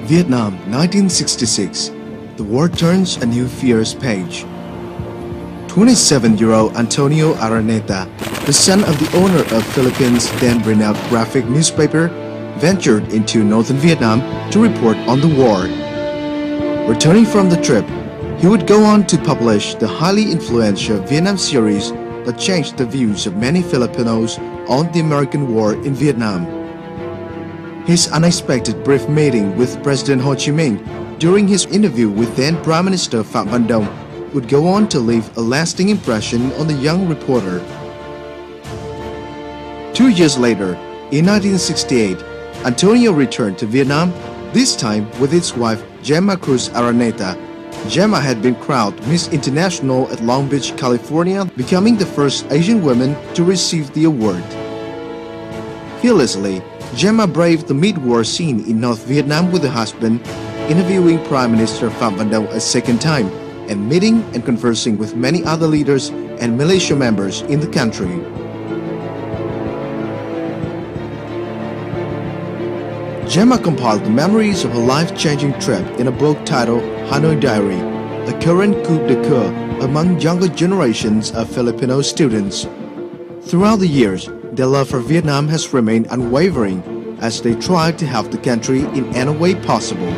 Vietnam, 1966. The war turns a new fierce page. 27-year-old Antonio Araneta, the son of the owner of Philippines' then renowned graphic newspaper, ventured into northern Vietnam to report on the war. Returning from the trip, he would go on to publish the highly influential Vietnam series that changed the views of many Filipinos on the American war in Vietnam. His unexpected brief meeting with President Ho Chi Minh during his interview with then Prime Minister Phạm Văn Đồng would go on to leave a lasting impression on the young reporter. 2 years later, in 1968, Antonio returned to Vietnam, this time with his wife Gemma Cruz Araneta. Gemma had been crowned Miss International at Long Beach, California, becoming the first Asian woman to receive the award. Fearlessly, Gemma braved the mid-war scene in North Vietnam with her husband, interviewing Prime Minister Phạm Văn Đồng a second time, and meeting and conversing with many other leaders and militia members in the country. Gemma compiled the memories of her life-changing trip in a book titled Hanoi Diary, a current coup d'etat among younger generations of Filipino students. Throughout the years, their love for Vietnam has remained unwavering as they try to help the country in any way possible.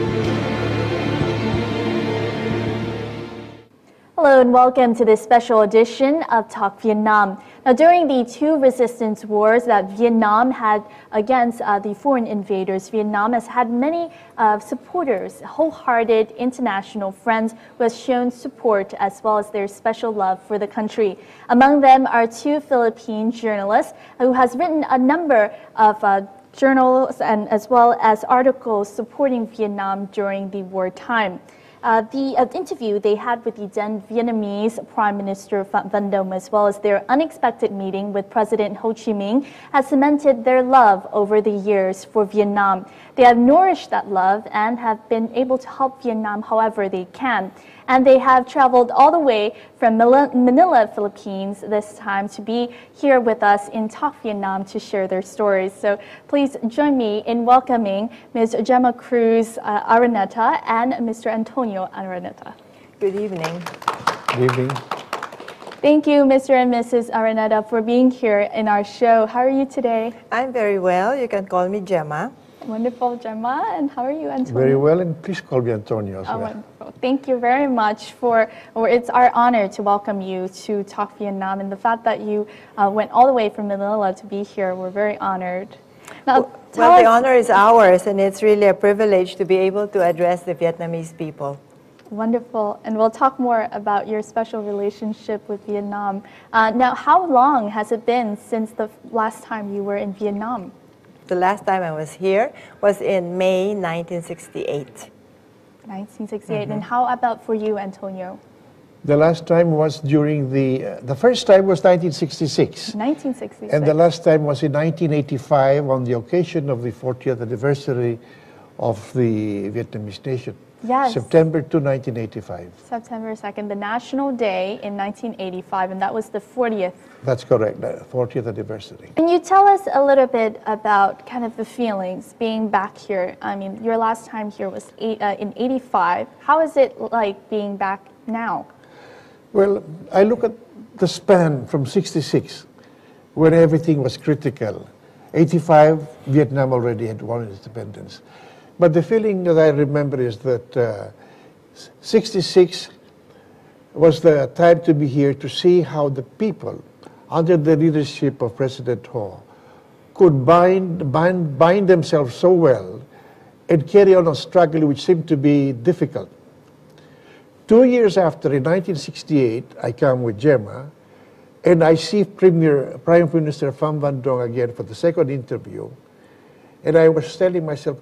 Hello and welcome to this special edition of Talk Vietnam. Now, during the two resistance wars that Vietnam had against the foreign invaders, Vietnam has had many supporters, wholehearted international friends who have shown support as well as their special love for the country. Among them are two Philippine journalists who has written a number of journals and as well as articles supporting Vietnam during the wartime. The interview they had with the then Vietnamese Prime Minister Phạm Văn Đồng, as well as their unexpected meeting with President Ho Chi Minh, has cemented their love over the years for Vietnam. They have nourished that love and have been able to help Vietnam however they can. And they have traveled all the way from Manila, Philippines this time to be here with us in Talk Vietnam to share their stories. So please join me in welcoming Ms. Gemma Cruz Araneta and Mr. Antonio Araneta. Good evening. Good evening. Thank you, Mr. and Mrs. Araneta, for being here in our show. How are you today? I'm very well. You can call me Gemma. Wonderful, Gemma. And how are you, Antonio? Very well, and please call me Antonio as well. Wonderful. Thank you very much it's our honor to welcome you to Talk Vietnam, and the fact that you went all the way from Manila to be here, we're very honored. Now, well, the honor is ours, and it's really a privilege to be able to address the Vietnamese people. Wonderful, and we'll talk more about your special relationship with Vietnam. Now, how long has it been since the last time you were in Vietnam? The last time I was here was in May 1968. 1968. And how about for you, Antonio? The last time was during the first time was 1966. 1966. And the last time was in 1985 on the occasion of the 40th anniversary of the Vietnamese nation. Yes. September 2, 1985. September 2nd, the National Day in 1985, and that was the 40th. That's correct, the 40th anniversary. Can you tell us a little bit about kind of the feelings being back here? I mean, your last time here was in 85. How is it like being back now? Well, I look at the span from 66, when everything was critical. 85, Vietnam already had won its independence. But the feeling that I remember is that 66 was the time to be here to see how the people, under the leadership of President Ho, could bind themselves so well and carry on a struggle which seemed to be difficult. 2 years after, in 1968, I come with Gemma, and I see Prime Minister Phạm Văn Đồng again for the second interview, and I was telling myself,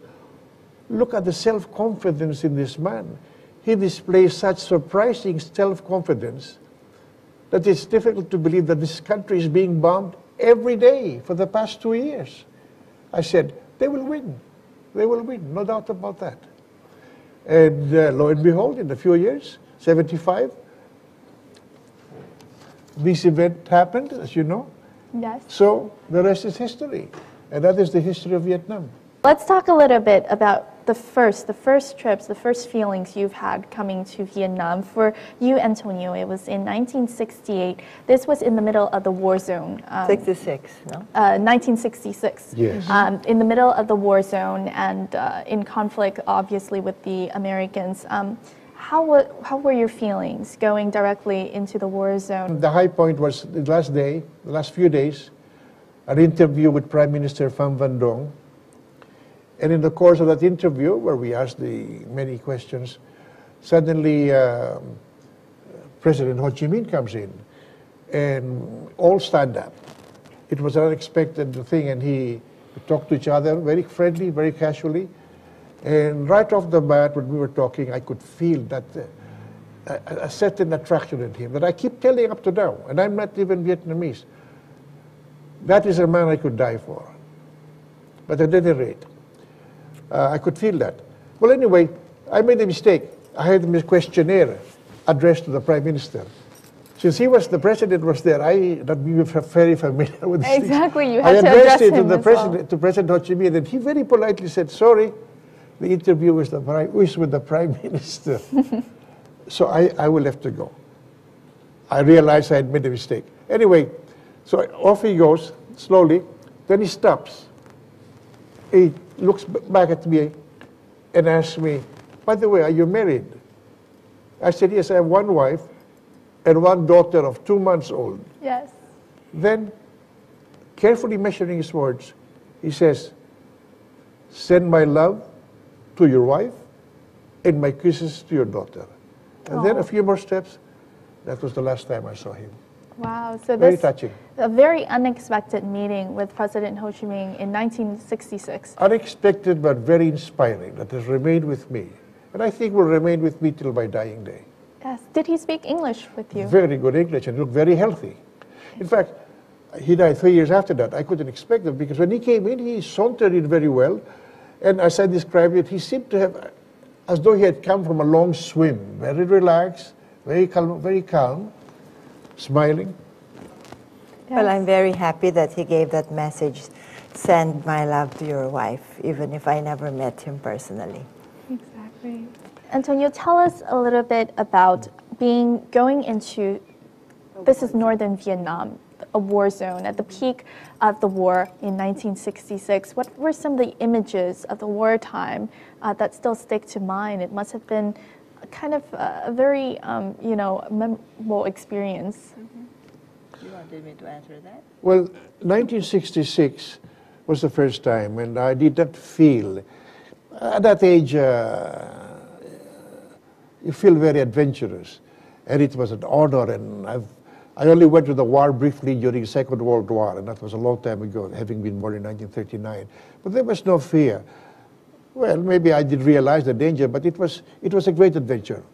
look at the self-confidence in this man. He displays such surprising self-confidence that it's difficult to believe that this country is being bombed every day for the past 2 years. I said, they will win. They will win, no doubt about that. And lo and behold, in a few years, 75, this event happened, as you know. Yes. So the rest is history. And that is the history of Vietnam. Let's talk a little bit about the first trips, the first feelings you've had coming to Vietnam. For you, Antonio, it was in 1968. This was in the middle of the war zone. 66, no? 1966. Yes. In the middle of the war zone and in conflict, obviously, with the Americans. How were your feelings going directly into the war zone? The high point was the last few days, an interview with Prime Minister Pham Van Dong. And in the course of that interview, where we asked many questions, suddenly President Ho Chi Minh comes in, and all stand up. It was an unexpected thing, and we talked to each other very friendly, very casually. And right off the bat, when we were talking, I could feel that a certain attraction in him that I keep telling up to now, and I'm not even Vietnamese. That is a man I could die for. But at any rate, I could feel that. Well, anyway, I made a mistake. I had a questionnaire addressed to the Prime Minister. Since the president was there, we were very familiar with this. Exactly, you I had to addressed address it to him the as president, well. to President Ho Chi Minh, and he very politely said, "Sorry, the interview was with the Prime Minister." So I will have to go. I realized I had made a mistake. Anyway, so off he goes, slowly. Then he stops. He looks back at me and asks me, "By the way, are you married?" I said, "Yes, I have one wife and one daughter of 2 months old." Yes. Then, carefully measuring his words, he says, "Send my love to your wife and my kisses to your daughter." And then a few more steps. That was the last time I saw him. Wow. So Very this touching. a very unexpected meeting with President Ho Chi Minh in 1966. Unexpected but very inspiring. That has remained with me. And I think will remain with me till my dying day. Yes. Did he speak English with you? Very good English and looked very healthy. In fact, he died 3 years after that. I couldn't expect it because when he came in, he sauntered in very well. And as I described it, he seemed to have, as though he had come from a long swim, very relaxed, very calm, smiling. Well, I'm very happy that he gave that message, "Send my love to your wife," even if I never met him personally. Exactly. Antonio, tell us a little bit about going into, this is northern Vietnam, a war zone at the peak of the war in 1966. What were some of the images of the wartime that still stick to mind? It must have been kind of a very, memorable experience. You wanted me to answer that? Well, 1966 was the first time, and I did not feel, at that age, you feel very adventurous, and it was an honor, and I only went to the war briefly during the Second World War, and that was a long time ago, having been born in 1939. But there was no fear. Well, maybe I did realize the danger, but it was a great adventure.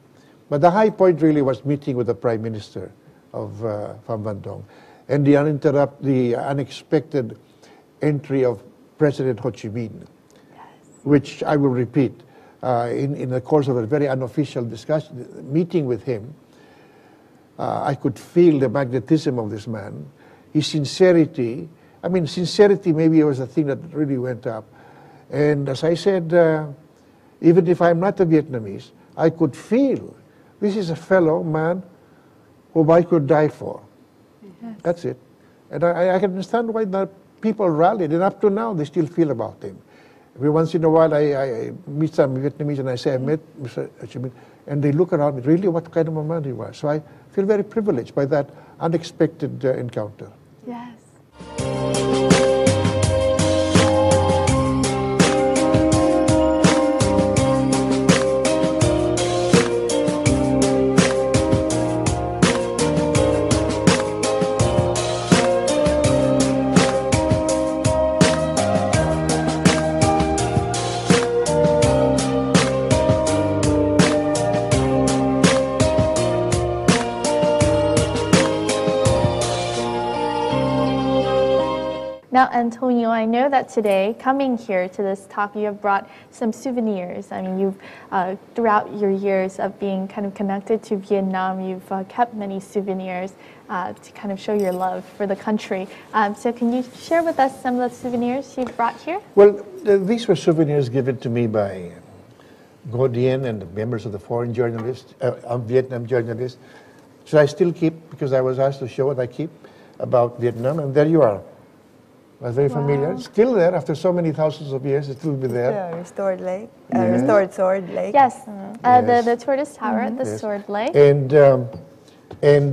But the high point really was meeting with the Prime Minister of Pham Van Dong, and the unexpected entry of President Ho Chi Minh, which I will repeat. In the course of a very unofficial meeting with him, I could feel the magnetism of this man, his sincerity. I mean, sincerity maybe was the thing that really went up. And as I said, even if I'm not a Vietnamese, I could feel this is a fellow man whom I could die for. Yes. That's it. And I can understand why the people rallied, and up to now they still feel about him. Every once in a while I meet some Vietnamese and I say, "I met Mr. Ho Chi Minh," and they look around me, really what kind of a man he was. So I feel very privileged by that unexpected encounter. Yes. Now, Antonio, I know that today, coming here to this talk, you have brought some souvenirs. I mean, you've, throughout your years of being kind of connected to Vietnam, you've kept many souvenirs to kind of show your love for the country. So can you share with us some of the souvenirs you've brought here? Well, these were souvenirs given to me by Godien and the members of the foreign journalists, Vietnam journalists. So I still keep, because I was asked to show what I keep about Vietnam, and there you are. That's very familiar. It's still there after so many thousands of years. It still be there. Yeah, restored lake, restored sword lake. Yes, Yes. the tortoise tower at the Sword Lake. And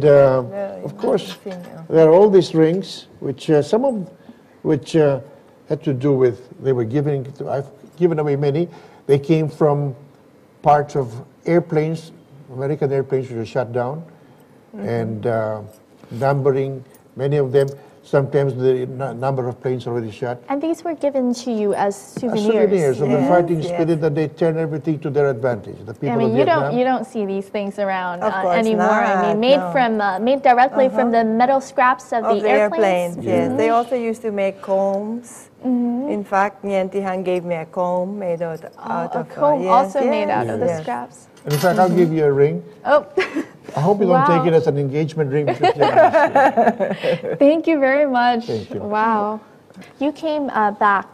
of course, there are all these rings, which some of which had to do with, they were giving, I've given away many. They came from parts of airplanes, American airplanes which were shut down, and numbering, many of them. Sometimes the number of planes already shot. And these were given to you as souvenirs. Souvenirs of the fighting spirit that they turn everything to their advantage. The people I mean, of you Vietnam, don't see these things around Of course anymore. I mean, not, no. made directly from the metal scraps of the airplanes. Yes, they also used to make combs. In fact, VNtienganh gave me a comb made out of a comb yes, also yes, made out of the yes. scraps. and in fact, I'll give you a ring. Oh, I hope you don't Wow. take it as an engagement ring. Because, yeah, thank you very much. Thank you. Wow. You came back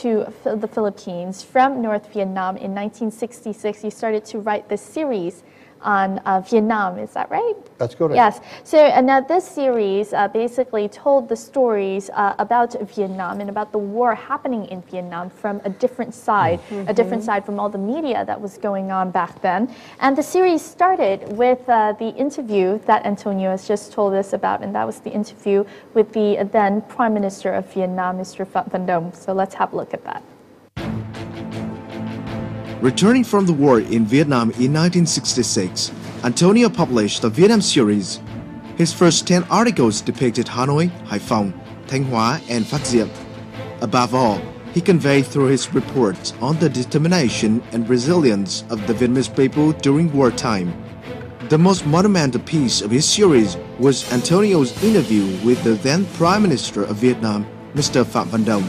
to the Philippines from North Vietnam in 1966. You started to write this series on Vietnam, is that right? that's correct. Yes. So now this series basically told the stories about Vietnam and about the war happening in Vietnam from a different side, a different side from all the media that was going on back then. And the series started with the interview that Antonio has just told us about, and that was the interview with the then Prime Minister of Vietnam, Mr. Phạm Văn Đồng. So let's have a look at that. Returning from the war in Vietnam in 1966, Antonio published the Vietnam series. His first 10 articles depicted Hanoi, Hải Phòng, Thanh Hóa, and Phat Giang. Above all, he conveyed through his reports on the determination and resilience of the Vietnamese people during wartime. The most monumental piece of his series was Antonio's interview with the then Prime Minister of Vietnam, Mr. Phạm Văn Đồng.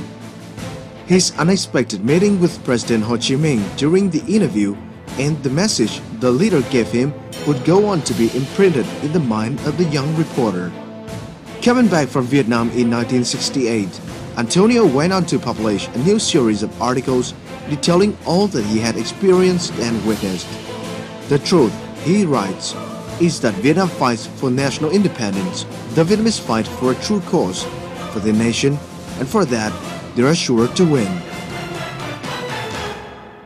His unexpected meeting with President Ho Chi Minh during the interview and the message the leader gave him would go on to be imprinted in the mind of the young reporter. Coming back from Vietnam in 1968, Antonio went on to publish a new series of articles detailing all that he had experienced and witnessed. The truth, he writes, is that Vietnam fights for national independence. The Vietnamese fight for a true cause, for their nation, and for that, they are sure to win.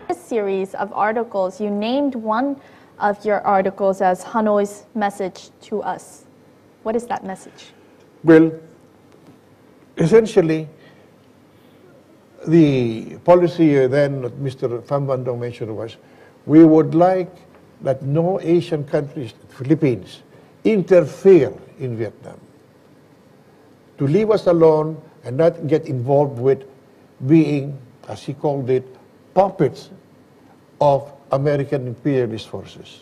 This series of articles, you named one of your articles as Hanoi's message to us. What is that message? Well, essentially, the policy then that Mr. Phạm Văn Đồng mentioned was, we would like that no Asian countries, Philippines, interfere in Vietnam. To leave us alone and not get involved with being, as he called it, puppets of American imperialist forces.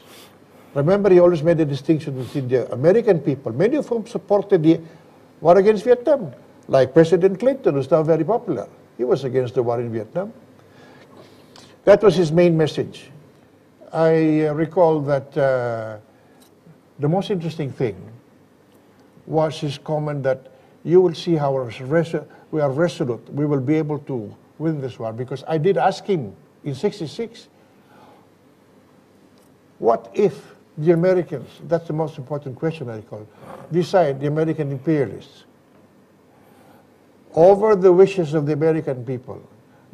Remember, he always made a distinction between the American people, many of whom supported the war against Vietnam, like President Clinton, who's now very popular. He was against the war in Vietnam. That was his main message. I recall that the most interesting thing was his comment that you will see how we are resolute. We will be able to win this war. Because I did ask him in '66, what if the Americans, that's the most important question I recall, decide, the American imperialists, over the wishes of the American people,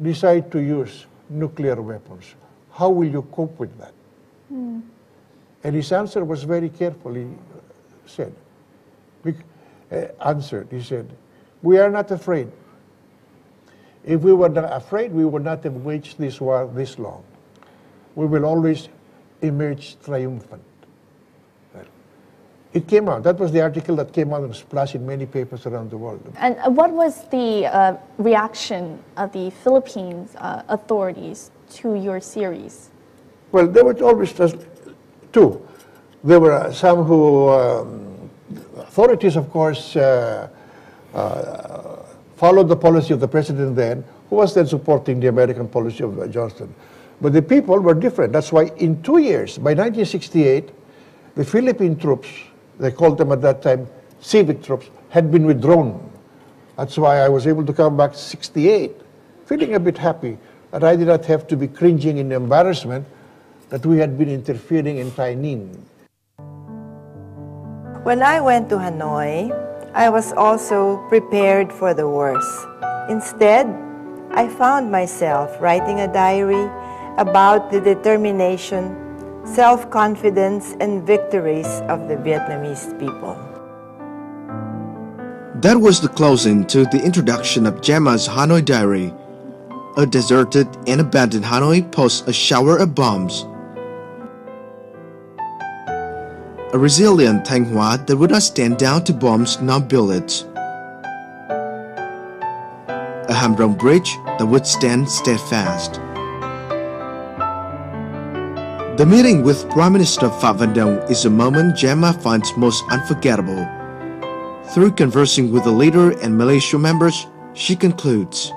decide to use nuclear weapons? How will you cope with that? And his answer was very carefully said. Answered, he said, we are not afraid. If we were not afraid, we would not have waged this war this long. We will always emerge triumphant. It came out. That was the article that came out and splashed in many papers around the world. And what was the reaction of the Philippines authorities to your series? Well, there were always two. There were some who, authorities, of course, followed the policy of the president then, who was then supporting the American policy of Johnston. But the people were different. That's why in 2 years, by 1968, the Philippine troops, they called them at that time civic troops, had been withdrawn. That's why I was able to come back 68, feeling a bit happy that I did not have to be cringing in embarrassment that we had been interfering in Tai Ninh. When I went to Hanoi, I was also prepared for the worst. Instead, I found myself writing a diary about the determination, self-confidence, and victories of the Vietnamese people. That was the closing to the introduction of Gemma's Hanoi Diary. A deserted and abandoned Hanoi posts a shower of bombs. A resilient Thanh Hoa that would not stand down to bombs nor bullets. A Ham Rong bridge that would stand steadfast. The meeting with Prime Minister Phạm Văn Đồng is a moment Gemma finds most unforgettable. Through conversing with the leader and militia members, she concludes,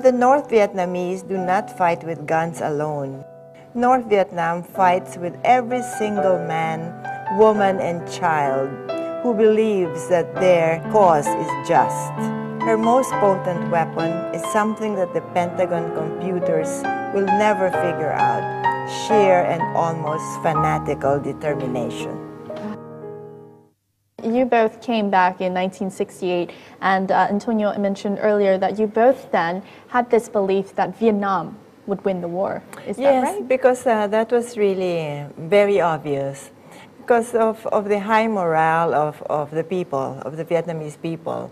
The North Vietnamese do not fight with guns alone. North Vietnam fights with every single man, woman, and child who believes that their cause is just. Her most potent weapon is something that the Pentagon computers will never figure out: sheer and almost fanatical determination. You both came back in 1968, and Antonio mentioned earlier that you both then had this belief that Vietnam would win the war. Is that right? Yes, because that was really very obvious. Because of the high morale of the people, of the Vietnamese people.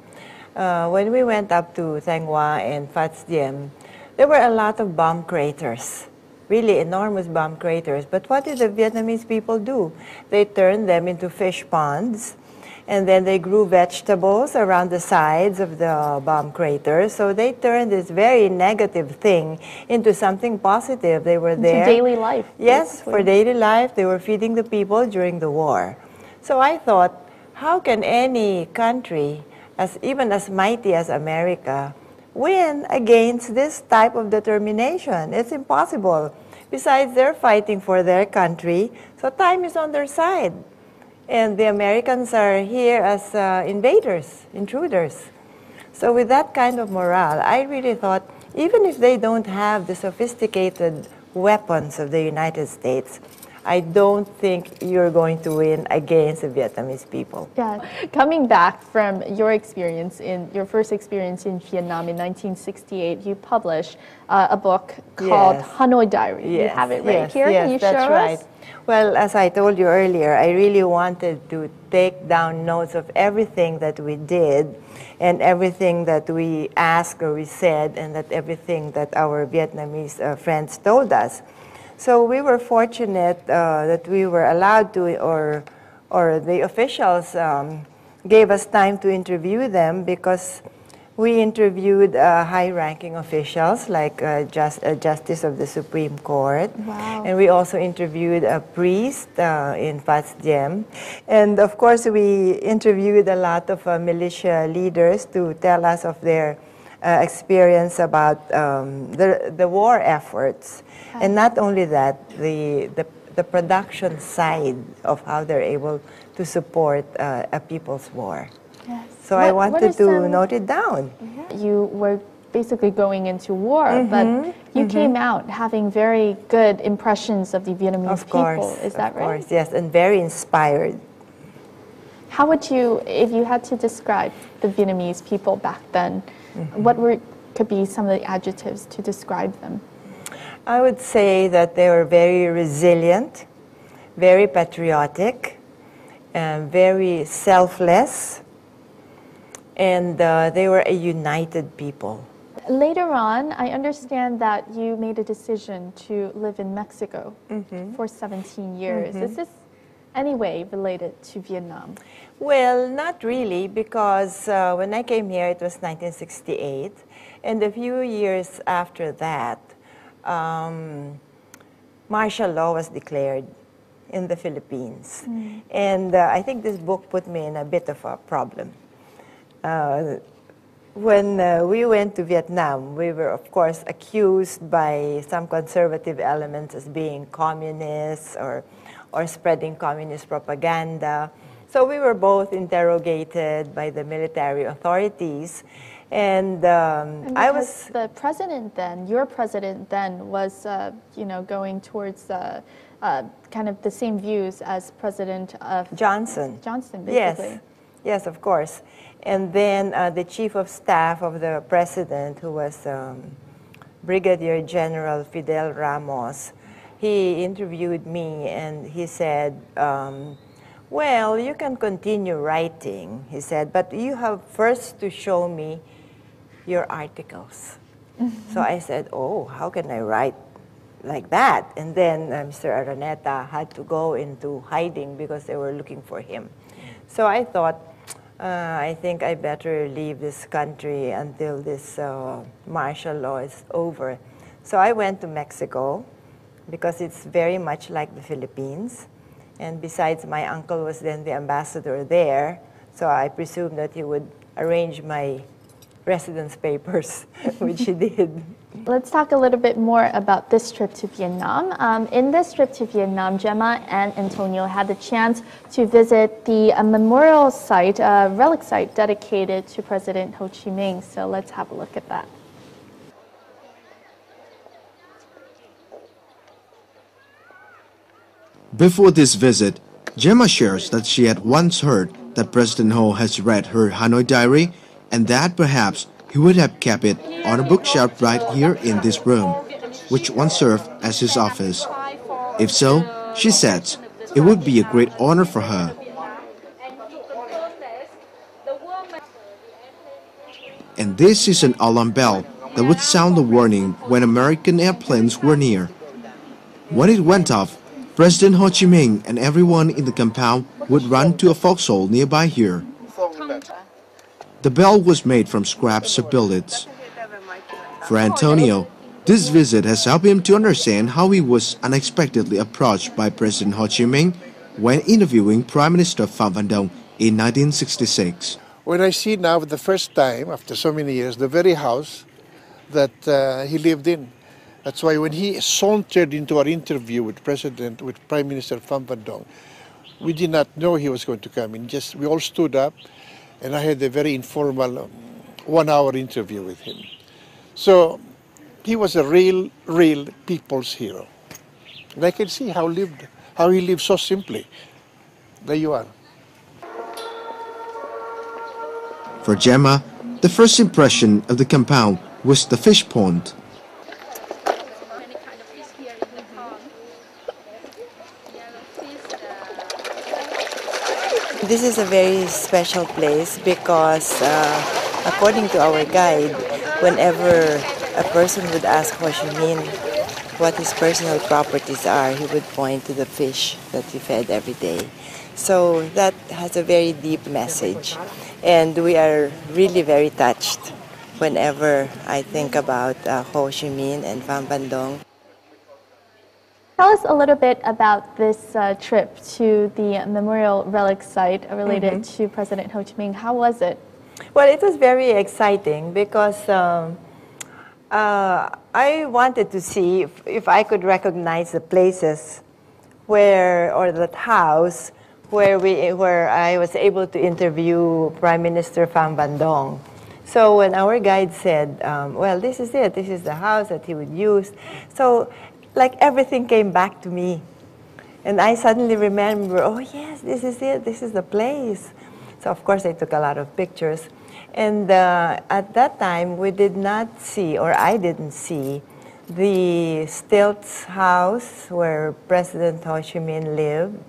When we went up to Thanh Hoa and Phat Diem, there were a lot of bomb craters. Really enormous bomb craters. But what did the Vietnamese people do? They turned them into fish ponds, and then they grew vegetables around the sides of the bomb craters. So they turned this very negative thing into something positive. They were there. Into daily life. Yes, basically. for daily life. They were feeding the people during the war. So I thought, how can any country, even as mighty as America, win against this type of determination? It's impossible. Besides, they're fighting for their country, so time is on their side. And the Americans are here as invaders, intruders. So with that kind of morale, I really thought, even if they don't have the sophisticated weapons of the United States, I don't think you're going to win against the Vietnamese people. Yeah. Coming back from your experience, your first experience in Vietnam in 1968, you published a book called Hanoi Diary. Yes. You have it right here. Yes, Can you that's show right. us? Well, as I told you earlier, I really wanted to take down notes of everything that we did and everything that we asked or we said and that everything that our Vietnamese friends told us. So we were fortunate that we were allowed to, or the officials gave us time to interview them, because we interviewed high-ranking officials like a justice of the Supreme Court. Wow. And we also interviewed a priest in Phat Diem. And of course, we interviewed a lot of militia leaders to tell us of their experience about the war efforts. Okay. And not only that, the production side of how they're able to support a people's war. Yes. So I wanted to note it down. You were basically going into war, but you came out having very good impressions of the Vietnamese people. Is that right? Of course, yes, and very inspired. How would you, if you had to describe the Vietnamese people back then, what could be some of the adjectives to describe them? I would say that they were very resilient, very patriotic, and very selfless, and they were a united people. Later on, I understand that you made a decision to live in Mexico for 17 years. Is this anyway related to Vietnam? Well, not really, because when I came here, it was 1968, and a few years after that, martial law was declared in the Philippines. And I think this book put me in a bit of a problem. when we went to Vietnam, we were, of course, accused by some conservative elements as being communists or spreading communist propaganda. So we were both interrogated by the military authorities. And I was the president then, your president then, was going towards kind of the same views as President Johnson. Johnson, basically. Yes, of course. And then the chief of staff of the president, who was Brigadier General Fidel Ramos, he interviewed me and he said, well, you can continue writing, he said, but you have first to show me your articles. So I said, oh, how can I write like that? And then Mr. Araneta had to go into hiding because they were looking for him. So I thought, I think I better leave this country until this martial law is over. So I went to Mexico because it's very much like the Philippines. And besides, my uncle was then the ambassador there, so I presumed that he would arrange my residence papers, which he did. Let's talk a little bit more about this trip to Vietnam. In this trip to Vietnam, Gemma and Antonio had the chance to visit the memorial site, relic site dedicated to President Ho Chi Minh. So let's have a look at that. Before this visit, Gemma shares that she had once heard that President Ho has read her Hanoi diary and that perhaps he would have kept it on a bookshelf right here in this room, which once served as his office. If so, she says, it would be a great honor for her. And this is an alarm bell that would sound a warning when American airplanes were near. When it went off, President Ho Chi Minh and everyone in the compound would run to a foxhole nearby here. The bell was made from scraps of billets. For Antonio, this visit has helped him to understand how he was unexpectedly approached by President Ho Chi Minh when interviewing Prime Minister Pham Van Dong in 1966. When I see now for the first time, after so many years, the very house that he lived in, that's why when he sauntered into our interview with Prime Minister Pham Van Dong, we did not know he was going to come in. We all stood up, and I had a very informal 1-hour interview with him. So he was a real people's hero. And I can see how he lived so simply. There you are. For Gemma, the first impression of the compound was the fish pond. This is a very special place because, according to our guide, whenever a person would ask Ho Chi Minh what his personal properties are, he would point to the fish that he fed every day. So that has a very deep message. And we are really very touched whenever I think about Ho Chi Minh and Pham Van Dong. Tell us a little bit about this trip to the memorial relic site related to President Ho Chi Minh. How was it? Well, it was very exciting because I wanted to see if I could recognize the places or that house where I was able to interview Prime Minister Pham Van Dong. So when our guide said, well, this is it, this is the house that he would use. So like everything came back to me. And I suddenly remember, oh yes, this is it, this is the place. So of course I took a lot of pictures. And at that time we did not see, or I didn't see, the stilts house where President Ho Chi Minh lived.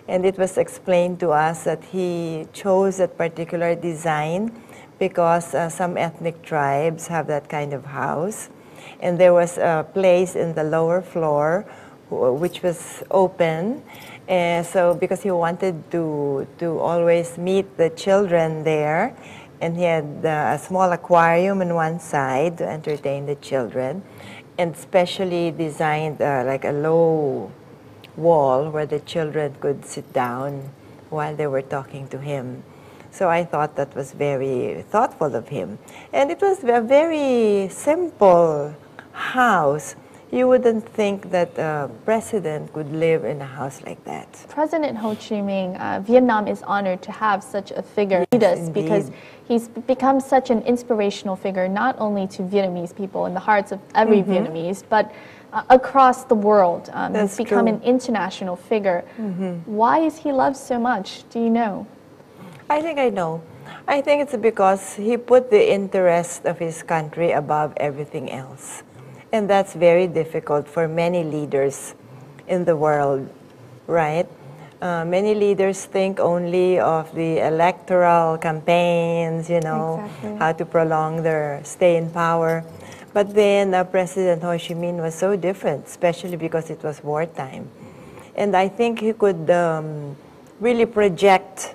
And it was explained to us that he chose that particular design because some ethnic tribes have that kind of house. And there was a place in the lower floor which was open. So because he wanted to always meet the children there, and he had a small aquarium on one side to entertain the children, and specially designed like a low wall where the children could sit down while they were talking to him. So I thought that was very thoughtful of him. And it was a very simple house. You wouldn't think that a president could live in a house like that. President Ho Chi Minh, Vietnam is honored to have such a figure lead us because he's become such an inspirational figure, not only to Vietnamese people in the hearts of every Vietnamese, but across the world. He's become an international figure. Why is he loved so much? Do you know? I think I know. I think it's because he put the interest of his country above everything else. And that's very difficult for many leaders in the world, right? Many leaders think only of the electoral campaigns, you know, how to prolong their stay in power. But then President Ho Chi Minh was so different, especially because it was wartime. And I think he could really project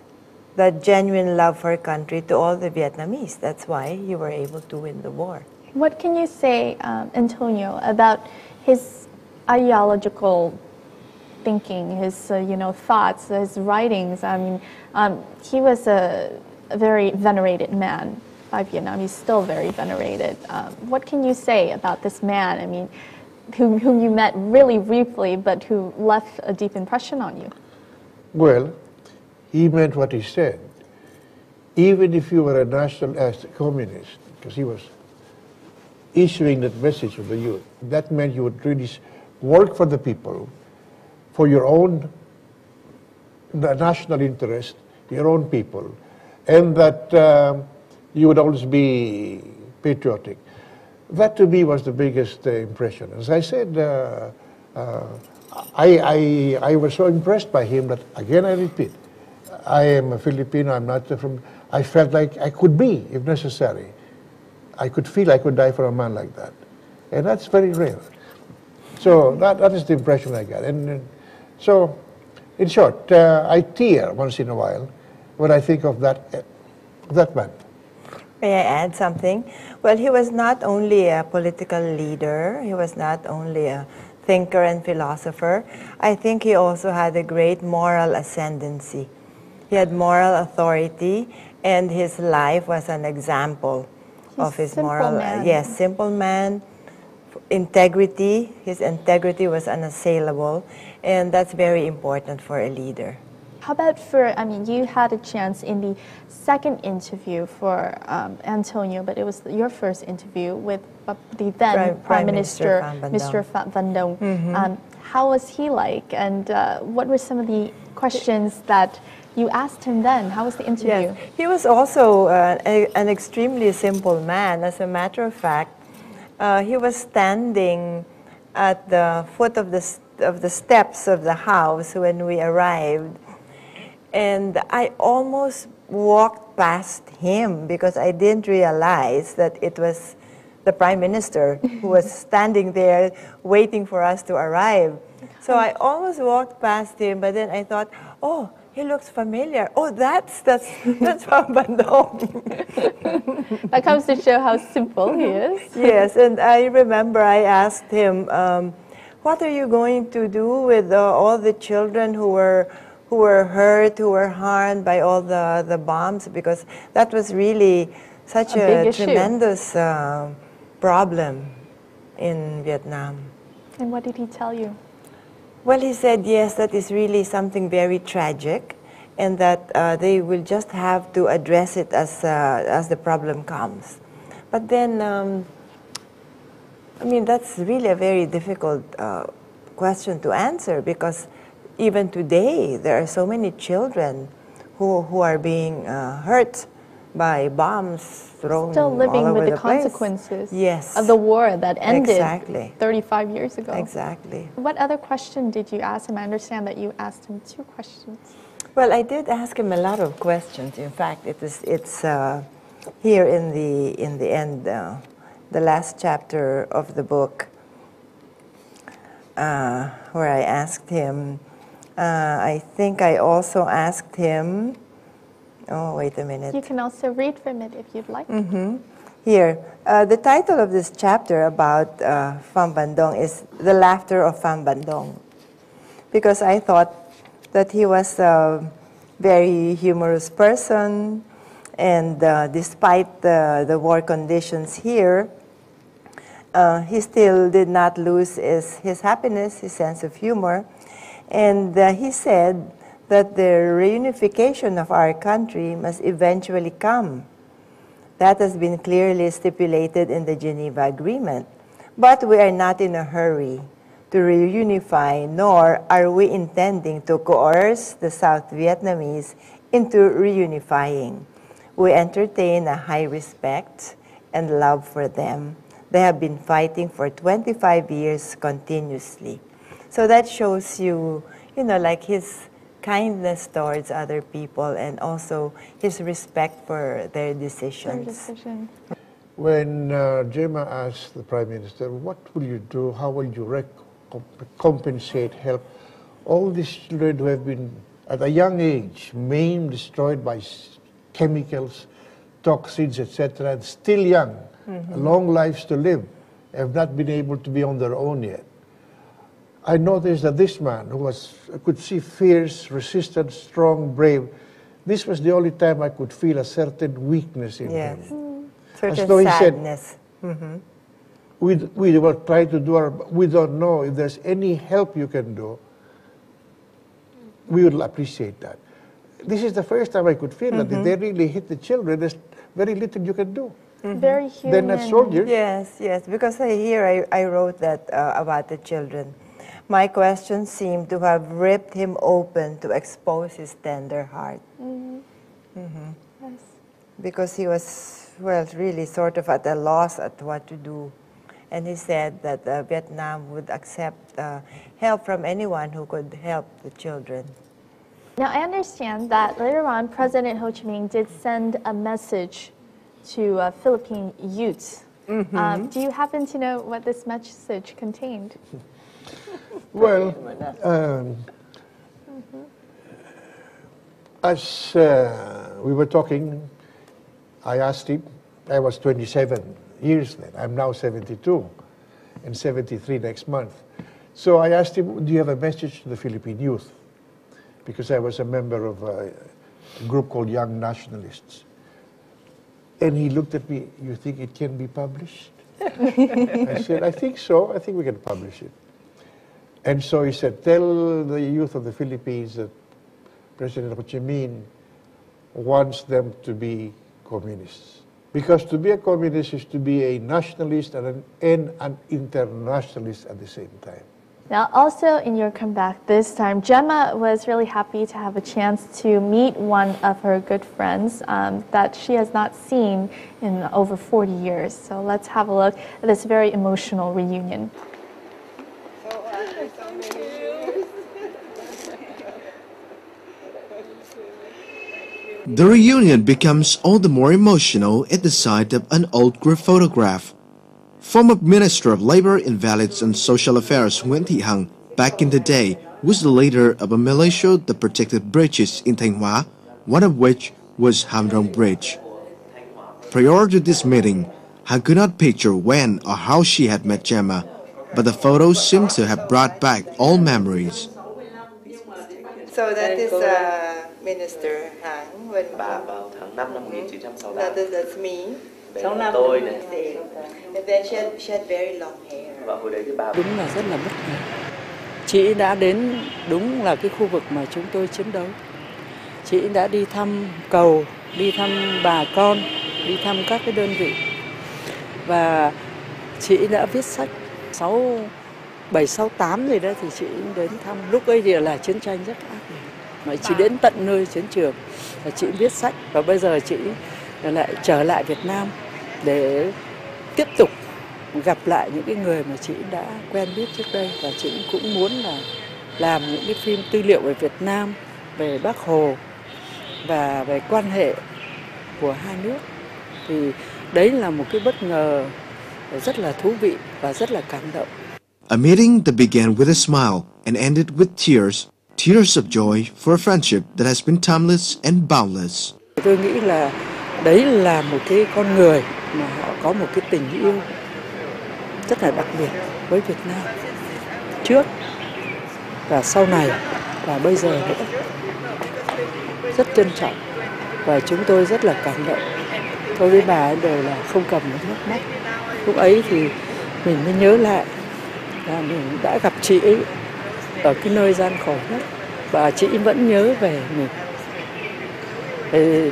that genuine love for country to all the Vietnamese. That's why he were able to win the war. What can you say, Antonio, about his ideological thinking, his thoughts, his writings? I mean, he was a very venerated man by Vietnam. He's still very venerated. What can you say about this man? I mean, whom you met really briefly, but who left a deep impression on you? Well, he meant what he said. Even if you were a nationalist communist, because he was issuing that message to the youth, that meant you would really work for the people, for your own national interest, your own people, and that you would always be patriotic. That to me was the biggest impression. As I said, I was so impressed by him that, again I repeat, I am a Filipino, I'm not from, I felt like I could be, if necessary. I could feel I could die for a man like that. And that's very rare. So that is the impression I got. And so, in short, I tear once in a while when I think of that man. May I add something? Well, he was not only a political leader, he was not only a thinker and philosopher. I think he also had a great moral ascendancy. He had moral authority, and his life was an example of his moral, simple man, integrity. His integrity was unassailable, and that's very important for a leader. How about you had a chance in the second interview for Antonio, but it was your first interview with the then Prime Minister, Mr. Phạm Văn Đồng. How was he like, and what were some of the questions that you asked him then? How was the interview? Yes. He was also an extremely simple man. As a matter of fact, he was standing at the foot of the steps of the house when we arrived. And I almost walked past him because I didn't realize that it was the Prime Minister who was standing there waiting for us to arrive. So I almost walked past him, but then I thought, oh, he looks familiar. Oh, that's Phạm Văn Đồng. That comes to show how simple he is. Yes, and I remember I asked him, what are you going to do with all the children who were hurt, who were harmed by all the bombs? Because that was really such a tremendous problem in Vietnam. And what did he tell you? Well, he said, yes, that is really something very tragic, and that they will just have to address it as the problem comes. But then, that's really a very difficult question to answer, because even today, there are so many children who are being hurt by bombs thrown still living all over with the place. consequences Yes. of the war that ended Exactly. 35 years ago. Exactly. What other question did you ask him? I understand that you asked him 2 questions. Well, I did ask him a lot of questions. In fact, it's here in the end, the last chapter of the book, where I asked him. I think I also asked him. Oh, wait a minute. You can also read from it if you'd like. Here, the title of this chapter about Phạm Văn Đồng is The Laughter of Phạm Văn Đồng, because I thought that he was very humorous person, and despite the war conditions here, he still did not lose his happiness, his sense of humor, and he said that the reunification of our country must eventually come. That has been clearly stipulated in the Geneva Agreement, but we are not in a hurry to reunify, nor are we intending to coerce the South Vietnamese into reunifying. We entertain a high respect and love for them. They have been fighting for 25 years continuously. So that shows you, like his kindness towards other people and also his respect for their decisions. When Gemma asked the Prime Minister, what will you do, how will you compensate, help all these children who have been, at a young age, maimed, destroyed by chemicals, toxins, etc., and still young, long lives to live, have not been able to be on their own yet. I noticed that this man, who I could see fierce, resistant, strong, brave, this was the only time I could feel a certain weakness in him. Certain sadness. We will try to do we don't know if there's any help you can do. We would appreciate that. This is the first time I could feel that if they really hit the children, there's very little you can do. Very human. They're not soldiers. Yes, because here I wrote that about the children. My questions seem to have ripped him open to expose his tender heart. Yes. Because he was, really sort of at a loss at what to do. And he said that Vietnam would accept help from anyone who could help the children. Now, I understand that later on, President Ho Chi Minh did send a message to Philippine youths. Do you happen to know what this message contained? Well, as we were talking, I asked him, I was 27 years then, I'm now 72, and 73 next month. So I asked him, do you have a message to the Philippine youth? Because I was a member of a group called Young Nationalists. And he looked at me, you think it can be published? I said, I think so, I think we can publish it. And so he said, tell the youth of the Philippines that President Ho Chi Minh wants them to be communists. Because to be a communist is to be a nationalist and an internationalist at the same time. Now, also in your comeback this time, Gemma was really happy to have a chance to meet one of her good friends that she has not seen in over 40 years. So let's have a look at this very emotional reunion. The reunion becomes all the more emotional at the sight of an old group photograph. Former Minister of Labor, Invalids and Social Affairs VNtienganh back in the day was the leader of a militia that protected bridges in Thanh Hóa, one of which was Ham Rong Bridge. Prior to this meeting, Han could not picture when or how she had met Gemma, but the photos seem to have brought back all memories. So that is Minister Han when vào tháng 5 năm 1968. That's me. Đấy là tôi này. And then she had very long hair. Và hồi đấy thì bà Đúng là rất là bất ngờ. Chị đã đến đúng là cái khu vực mà chúng tôi chiến đấu. Chị đã đi thăm cầu, đi thăm bà con, đi thăm các cái đơn vị. Và chị đã viết sách 768 gì đó thì chị đến thăm. Lúc ấy thì là chiến tranh rất ác liệt. Mà chị đến tận nơi chiến trường và chị viết sách. Và bây giờ chị lại trở lại Việt Nam để tiếp tục gặp lại những cái người mà chị đã quen biết trước đây. Và chị cũng muốn là làm những cái phim tư liệu về Việt Nam, về Bác Hồ và về quan hệ của hai nước. Thì đấy là một cái bất ngờ rất là thú vị và rất là cảm động. A meeting that began with a smile and ended with tears of joy for a friendship that has been timeless and boundless. Tôi nghĩ là đấy là một cái con người mà họ có một cái tình yêu rất là đặc biệt với Việt Nam trước và sau này và bây giờ nữa. rất trân trọng và chúng tôi rất là cảm động. Tôi với bà ấy đều là không cầm được nước mắt. Lúc ấy thì mình mới nhớ lại là mình đã gặp chị ấy ở cái nơi gian khổ nhất và chị ấy vẫn nhớ về mình. Thì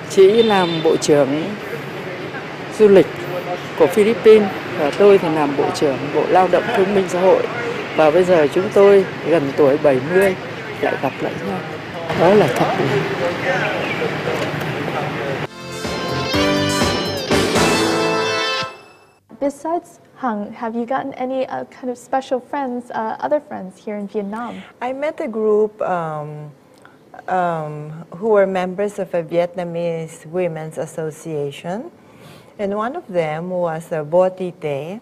chị ấy làm bộ trưởng du lịch của Philippines và tôi thì làm bộ trưởng Bộ Lao động Thương binh Xã hội. Và bây giờ chúng tôi gần tuổi 70 lại gặp lại nhau. Đó là thật là. Besides Hằng, have you gotten any kind of special friends, other friends here in Vietnam? I met a group who were members of a Vietnamese Women's Association, and one of them was Bo Tite,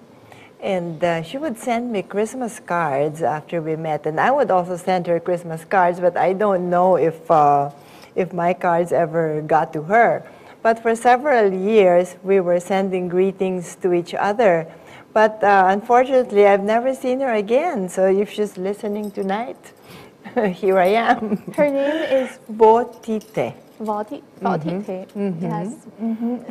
and she would send me Christmas cards after we met, and I would also send her Christmas cards, but I don't know if my cards ever got to her. But for several years, we were sending greetings to each other. But unfortunately, I've never seen her again. So if she's listening tonight, here I am. Her name is Bo Tite. Vo Tite. Yes.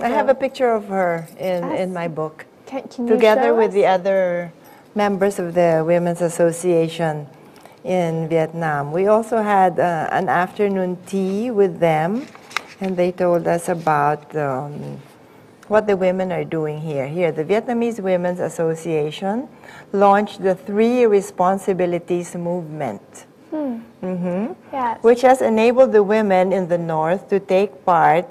I have a picture of her in my book, Can you together show with us? the other members of the Women's Association in Vietnam. We also had an afternoon tea with them, and they told us about what the women are doing here. Here, the Vietnamese Women's Association launched the 3 Responsibilities movement, Yes. which has enabled the women in the North to take part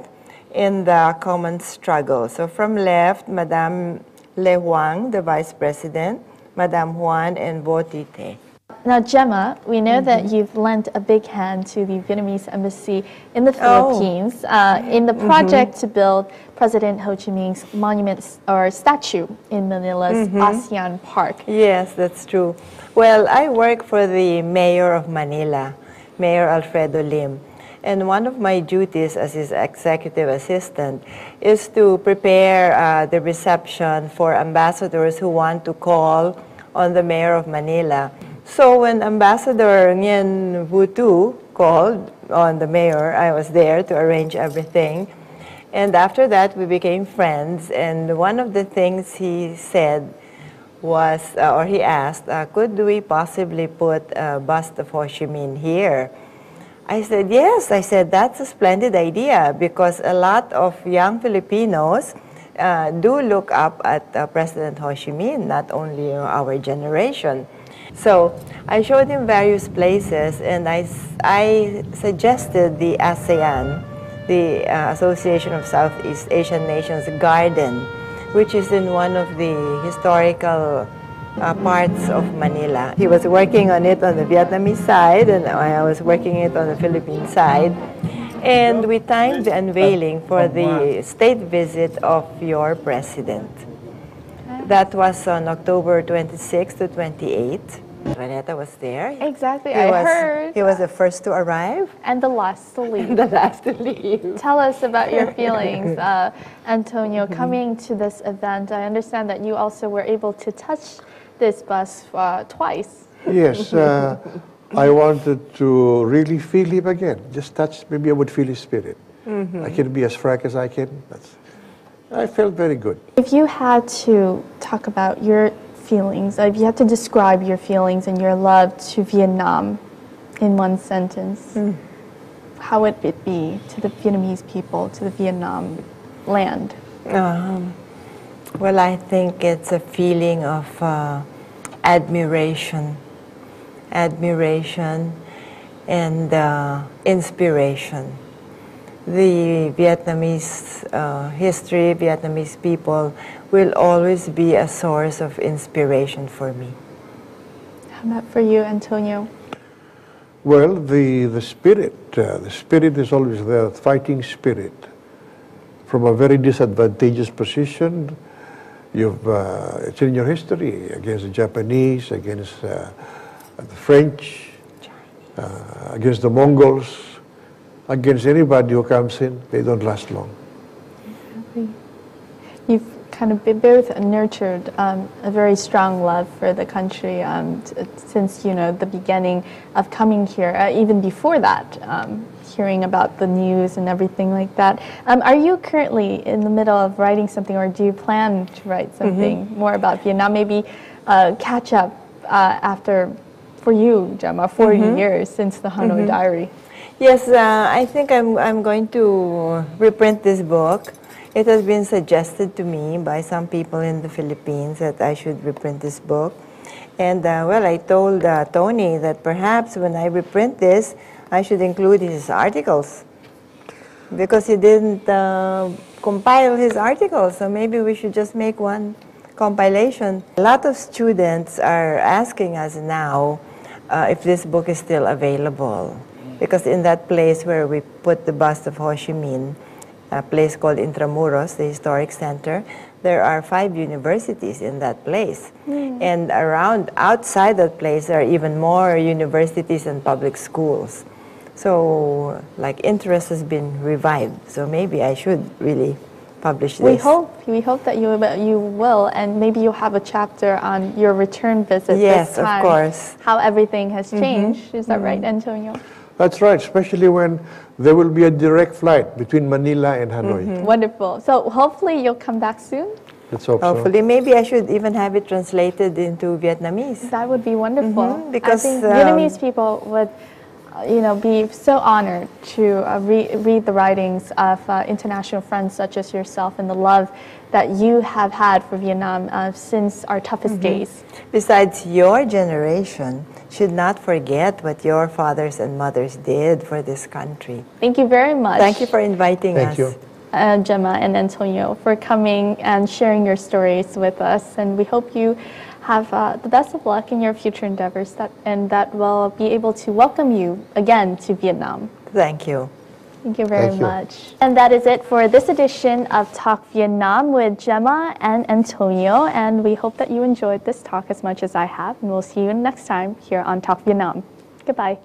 in the common struggle. So from left, Madame Le Huang, the Vice President, Madame Huan, and Bo Tite. Now, Gemma, we know that you've lent a big hand to the Vietnamese embassy in the Philippines in the project to build President Ho Chi Minh's monument or statue in Manila's ASEAN Park. Yes, that's true. Well, I work for the mayor of Manila, Mayor Alfredo Lim. And one of my duties as his executive assistant is to prepare the reception for ambassadors who want to call on the mayor of Manila. So when Ambassador Nguyen Vu Tu called on the mayor, I was there to arrange everything. And after that, we became friends. And one of the things he said was, or he asked, could we possibly put a bust of Ho Chi Minh here? I said, yes. I said, that's a splendid idea because a lot of young Filipinos do look up at President Ho Chi Minh, not only our generation. So I showed him various places, and I suggested the ASEAN, the Association of Southeast Asian Nations Garden, which is in one of the historical parts of Manila. He was working on it on the Vietnamese side, and I was working it on the Philippine side. And we timed the unveiling for the state visit of your president. That was on October 26 to 28. Renata was there. Exactly, I heard. He was the first to arrive. And the last to leave. The last to leave. Tell us about your feelings, Antonio, coming to this event. I understand that you also were able to touch this bus twice. Yes, I wanted to really feel him again. Just touch, maybe I would feel his spirit. I can be as frank as I can. I felt very good. If you had to talk about your feelings, if you had to describe your feelings and your love to Vietnam in one sentence, how would it be to the Vietnamese people, to the Vietnam land? Well, I think it's a feeling of admiration and inspiration. The Vietnamese history, Vietnamese people will always be a source of inspiration for me. How about for you, Antonio? Well, the spirit is always there, fighting spirit. From a very disadvantageous position, it's in your history, against the Japanese, against the French, against the Mongols, against anybody who comes in, they don't last long. You've kind of both nurtured a very strong love for the country since, you know, the beginning of coming here, even before that, hearing about the news and everything like that. Are you currently in the middle of writing something, or do you plan to write something more about Vietnam? Maybe catch up after, for you, Gemma, 40 years since the Hanoi Diary. Yes, I think I'm going to reprint this book. It has been suggested to me by some people in the Philippines that I should reprint this book. And well, I told Tony that perhaps when I reprint this, I should include his articles, because he didn't compile his articles, so maybe we should just make one compilation. A lot of students are asking us now if this book is still available, because in that place where we put the bust of Ho Chi Minh, a place called Intramuros, the historic center, there are 5 universities in that place. And outside that place, there are even more universities and public schools. So, like, interest has been revived. So maybe I should really publish this. We hope that you will, and maybe you'll have a chapter on your return visit Yes, this time. of course. How everything has changed. Is that right, Antonio? That's right, especially when there will be a direct flight between Manila and Hanoi. Wonderful. So hopefully you'll come back soon. Let's hope Hopefully, maybe I should even have it translated into Vietnamese. That would be wonderful. Because, I think Vietnamese people would, you know, be so honored to read the writings of international friends such as yourself, and the love that you have had for Vietnam since our toughest days. Besides, your generation should not forget what your fathers and mothers did for this country. Thank you very much. Thank you for inviting us. Thank you. Gemma and Antonio, for coming and sharing your stories with us. And we hope you have the best of luck in your future endeavors, and that we'll be able to welcome you again to Vietnam. Thank you. Thank you very Thank you. much. And that is it for this edition of Talk Vietnam with Gemma and Antonio. And we hope that you enjoyed this talk as much as I have. And we'll see you next time here on Talk Vietnam. Goodbye.